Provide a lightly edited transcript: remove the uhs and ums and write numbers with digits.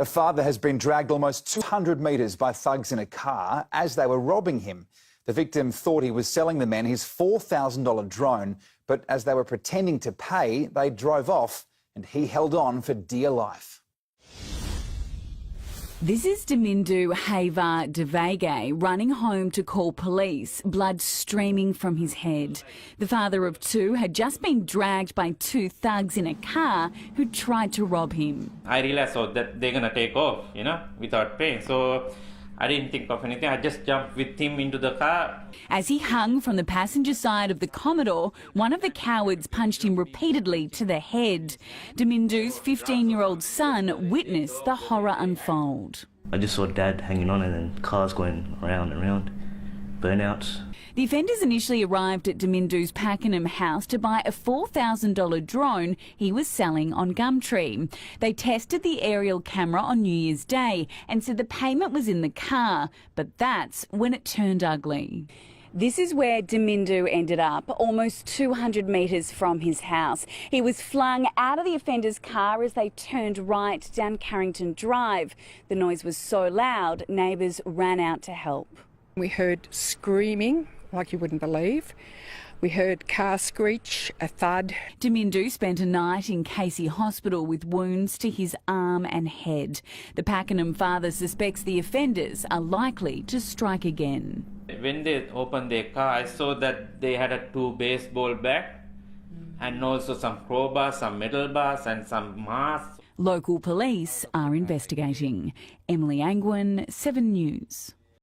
A father has been dragged almost 200 metres by thugs in a car as they were robbing him. The victim thought he was selling the men his $4,000 drone, but as they were pretending to pay, they drove off and he held on for dear life. This is Damindu Havar Devage running home to call police, blood streaming from his head. The father of two had just been dragged by two thugs in a car who tried to rob him. I realized that they're going to take off, without paying. So I didn't think of anything. I just jumped with him into the car. As he hung from the passenger side of the Commodore, one of the cowards punched him repeatedly to the head. Damindu's 15-year-old son witnessed the horror unfold. I just saw Dad hanging on and then cars going around and around, burnouts. The offenders initially arrived at Damindu's Pakenham house to buy a $4,000 drone he was selling on Gumtree. They tested the aerial camera on New Year's Day and said the payment was in the car, but that's when it turned ugly. This is where Damindu ended up, almost 200 metres from his house. He was flung out of the offender's car as they turned right down Carrington Drive. The noise was so loud, neighbours ran out to help. We heard screaming like you wouldn't believe. We heard car screech, a thud. Damindu spent a night in Casey Hospital with wounds to his arm and head. The Pakenham father suspects the offenders are likely to strike again. When they opened their car, I saw that they had two baseball bats and also some crowbars, some metal bars and some masks. Local police are investigating. Emily Angwin, 7 News.